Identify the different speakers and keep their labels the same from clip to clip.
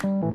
Speaker 1: What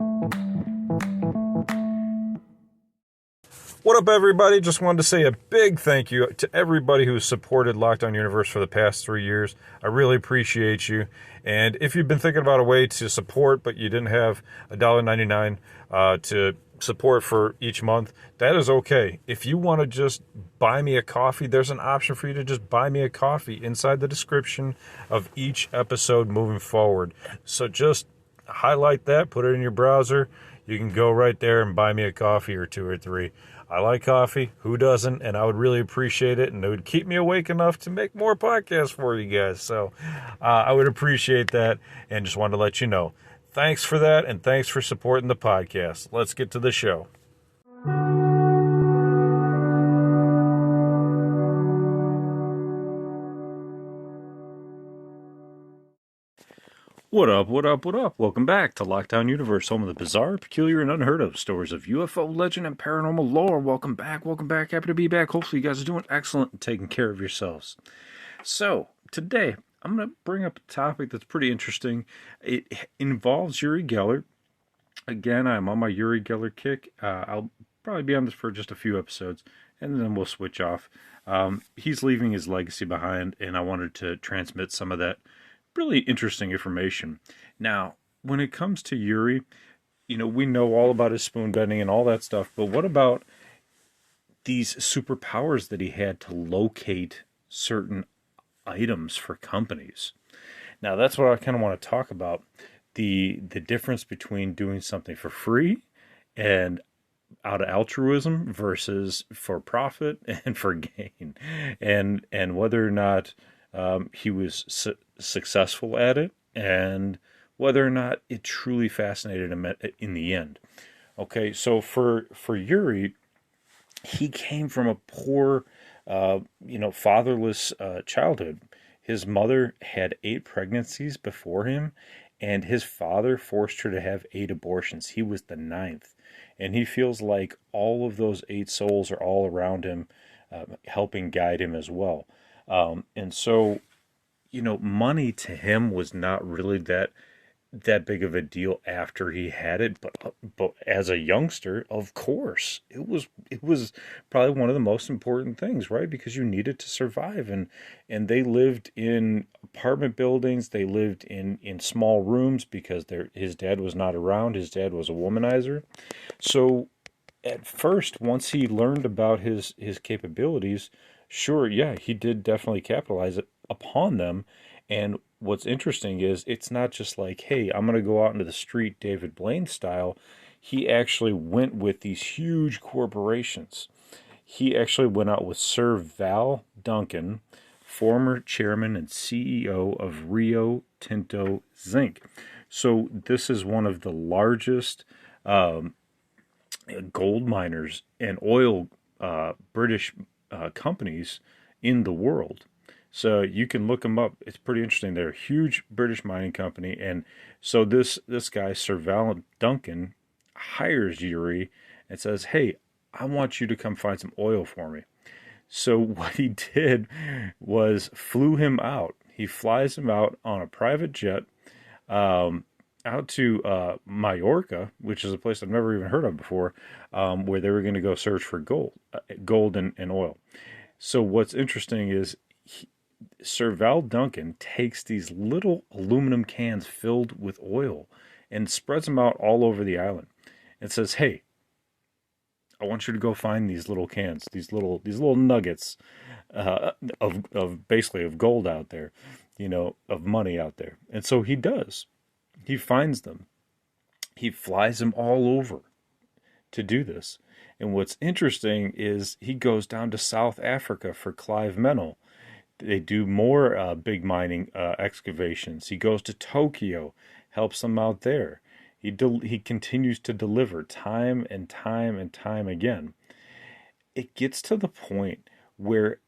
Speaker 1: up, everybody? Just wanted to say a big thank you to everybody who's supported Lockdown Universe for the past 3 years. I really appreciate you. And if you've been thinking about a way to support, but you didn't have $1.99 to support for each month, that is okay. If you want to just buy me a coffee, there's an option for you to just buy me a coffee inside the description of each episode moving forward. So just highlight that, put it in your browser. You can go right there and buy me a coffee or 2 or 3. I like coffee. Who doesn't? And I would really appreciate it. And it would keep me awake enough to make more podcasts for you guys. So I would appreciate that. And just wanted to let you know. Thanks for that. And thanks for supporting the podcast. Let's get to the show. What up, what up, what up? Welcome back to Lockdown Universe, home of the bizarre, peculiar, and unheard of stories of UFO legend and paranormal lore. Welcome back. Happy to be back. Hopefully you guys are doing excellent and taking care of yourselves. So, today, I'm going to bring up a topic that's pretty interesting. It involves Uri Geller. Again, I'm on my Uri Geller kick. I'll probably be on this for just a few episodes, and then we'll switch off. He's leaving his legacy behind, and I wanted to transmit some of that really interesting information. Now, when it comes to Uri, we know all about his spoon bending and all that stuff, but what about these superpowers that he had to locate certain items for companies? Now, that's what I kind of want to talk about. The difference between doing something for free and out of altruism versus for profit and for gain, and whether or not he was successful at it, and whether or not it truly fascinated him in the end. Okay, so for Uri, he came from a poor, fatherless childhood. His mother had 8 pregnancies before him, and his father forced her to have 8 abortions. He was the 9th, and he feels like all of those 8 souls are all around him, helping guide him as well. And so, money to him was not really that big of a deal after he had it, but as a youngster, of course, it was probably one of the most important things, right? Because you needed to survive, and they lived in apartment buildings, they lived in small rooms because his dad was not around. His dad was a womanizer. So at first, once he learned about his capabilities, sure, yeah, he did definitely capitalize upon them. And what's interesting is it's not just like, hey, I'm going to go out into the street David Blaine style. He actually went with these huge corporations. He actually went out with Sir Val Duncan, former chairman and CEO of Rio Tinto Zinc. So this is one of the largest gold miners and oil British companies in the world. So you can look them up. It's pretty interesting. They're a huge British mining company. And so this guy, Sir Val Duncan, hires Uri and says, hey, I want you to come find some oil for me. So what he did was flew him out. He flies him out on a private jet out to Mallorca, which is a place I've never even heard of before, where they were going to go search for gold and oil. So what's interesting is Sir Val Duncan takes these little aluminum cans filled with oil and spreads them out all over the island and says, hey, I want you to go find these little cans, these little nuggets of basically of gold out there, of money out there. And so he does. He finds them. He flies them all over to do this. And what's interesting is he goes down to South Africa for Clive Mennel. They do more big mining excavations. He goes to Tokyo, helps them out there. He continues to deliver time and time and time again. It gets to the point where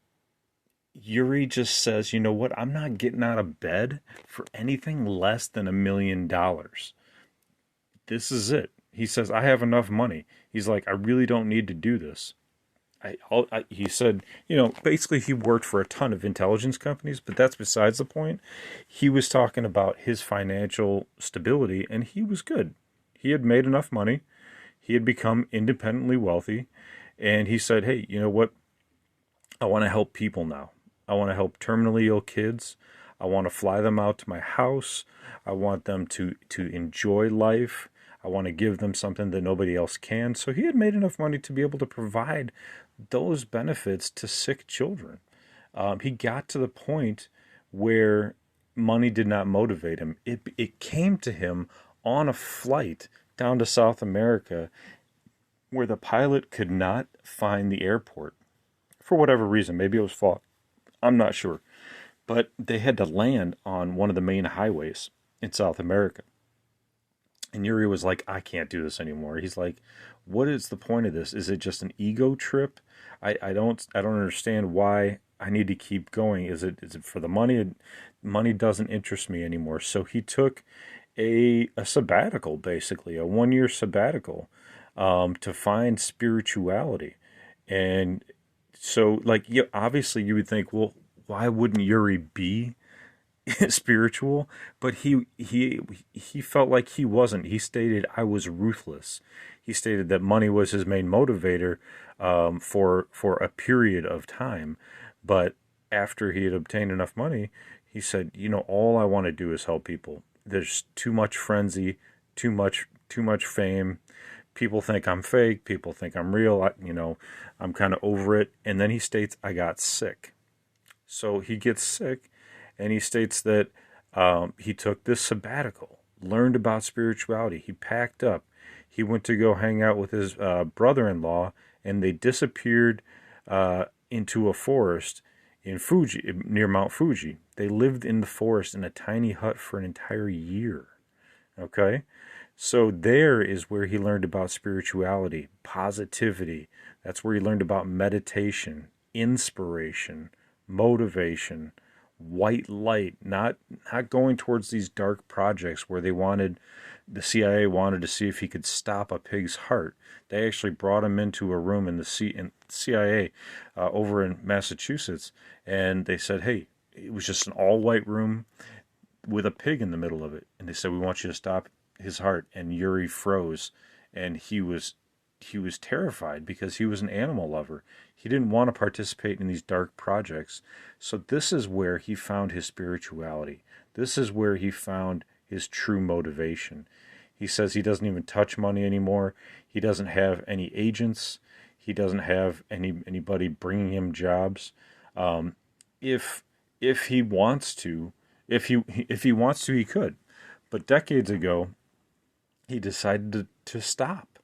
Speaker 1: Uri just says, you know what, I'm not getting out of bed for anything less than $1 million. This is it. He says, I have enough money. He's like, I really don't need to do this. He said, basically he worked for a ton of intelligence companies, but that's besides the point. He was talking about his financial stability, and he was good. He had made enough money. He had become independently wealthy. And he said, hey, you know what? I want to help people now. I want to help terminally ill kids. I want to fly them out to my house. I want them to enjoy life. I want to give them something that nobody else can. So he had made enough money to be able to provide those benefits to sick children. He got to the point where money did not motivate him. It came to him on a flight down to South America where the pilot could not find the airport for whatever reason. Maybe it was fog. I'm not sure. But they had to land on one of the main highways in South America. And Yuri was like, I can't do this anymore. He's like, what is the point of this? Is it just an ego trip? I don't understand why I need to keep going. Is it for the money? Money doesn't interest me anymore. So he took a sabbatical, basically, a 1-year sabbatical, to find spirituality. And so, like, yeah, obviously you would think, well, why wouldn't Yuri be spiritual? But he felt like he wasn't. He stated, I was ruthless. He stated that money was his main motivator, for a period of time. But after he had obtained enough money, he said, you know, all I want to do is help people. There's too much frenzy, too much fame. People think I'm fake. People think I'm real. I'm kind of over it. And then he states, I got sick. So he gets sick, and he states that he took this sabbatical, learned about spirituality. He packed up. He went to go hang out with his brother-in-law, and they disappeared into a forest in Fuji, near Mount Fuji. They lived in the forest in a tiny hut for an entire year. Okay? So there is where he learned about spirituality, positivity. That's where he learned about meditation, inspiration, motivation, white light, not going towards these dark projects where the CIA wanted to see if he could stop a pig's heart. They actually brought him into a room in the CIA over in Massachusetts, and they said, hey, it was just an all-white room with a pig in the middle of it. And they said, we want you to stop his heart. And Yuri froze, and he was terrified because he was an animal lover. He didn't want to participate in these dark projects. So this is where he found his spirituality. This is where he found his true motivation. He says he doesn't even touch money anymore. He doesn't have any agents. He doesn't have anybody bringing him jobs. If he wants to, if he wants to, he could. But decades ago, he decided to stop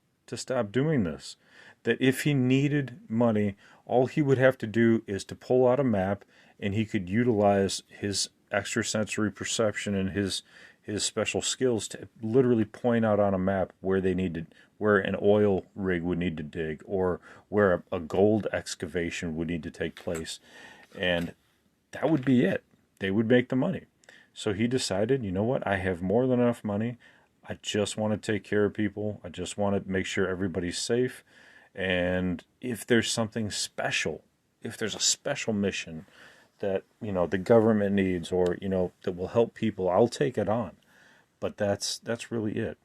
Speaker 1: doing this. That if he needed money, all he would have to do is to pull out a map, and he could utilize his extrasensory perception and his special skills to literally point out on a map where an oil rig would need to dig, or where a gold excavation would need to take place. And that would be it. They would make the money. So he decided, you know what? I have more than enough money. I just want to take care of people. I just want to make sure everybody's safe. And if there's something special, if there's a special mission that, the government needs, or, that will help people, I'll take it on. But that's really it.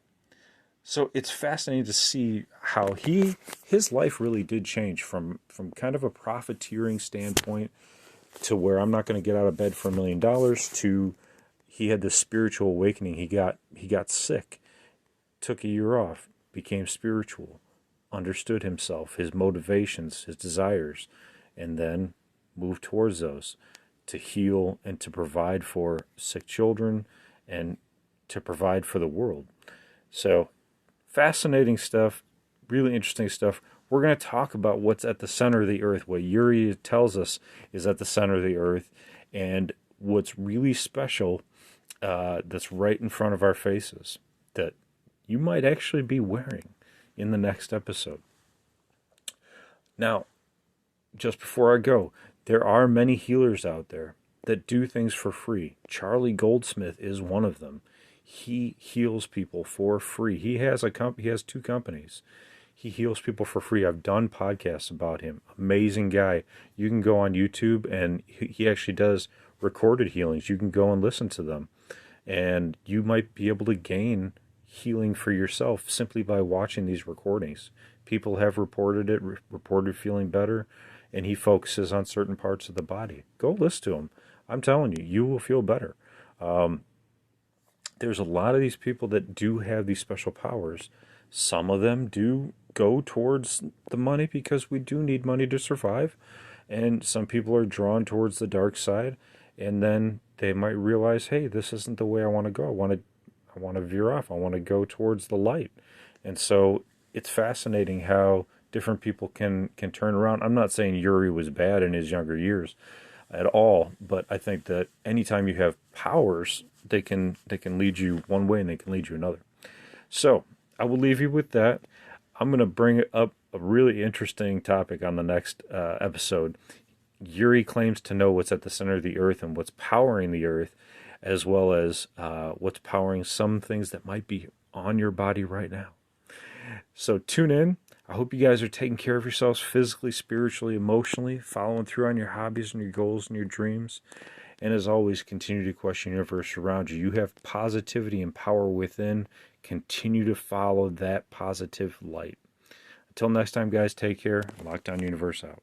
Speaker 1: So it's fascinating to see how his life really did change from kind of a profiteering standpoint to where I'm not going to get out of bed for $1 million to he had this spiritual awakening. He got sick, took a year off, became spiritual, understood himself, his motivations, his desires, and then moved towards those to heal and to provide for sick children and to provide for the world. So fascinating stuff, really interesting stuff. We're going to talk about what's at the center of the earth, what Yuri tells us is at the center of the earth, and what's really special that's right in front of our faces that you might actually be wearing in the next episode. Now, just before I go, there are many healers out there that do things for free. Charlie Goldsmith is one of them. He heals people for free. He has 2 companies. He heals people for free. I've done podcasts about him. Amazing guy. You can go on YouTube, and he actually does recorded healings. You can go and listen to them, and you might be able to gain healing for yourself simply by watching these recordings. People have reported it, reported feeling better, and he focuses on certain parts of the body. Go listen to him. I'm telling you, you will feel better. There's a lot of these people that do have these special powers. Some of them do go towards the money because we do need money to survive. And some people are drawn towards the dark side, and then they might realize, hey, this isn't the way I want to go. I want to veer off. I want to go towards the light. And so it's fascinating how different people can turn around. I'm not saying Yuri was bad in his younger years at all, but I think that anytime you have powers, they can lead you one way and they can lead you another. So I will leave you with that. I'm going to bring up a really interesting topic on the next episode. Yuri claims to know what's at the center of the earth and what's powering the earth, as well as what's powering some things that might be on your body right now. So tune in. I hope you guys are taking care of yourselves physically, spiritually, emotionally, following through on your hobbies and your goals and your dreams. And as always, continue to question the universe around you. You have positivity and power within. Continue to follow that positive light. Until next time, guys, take care. Lockdown Universe out.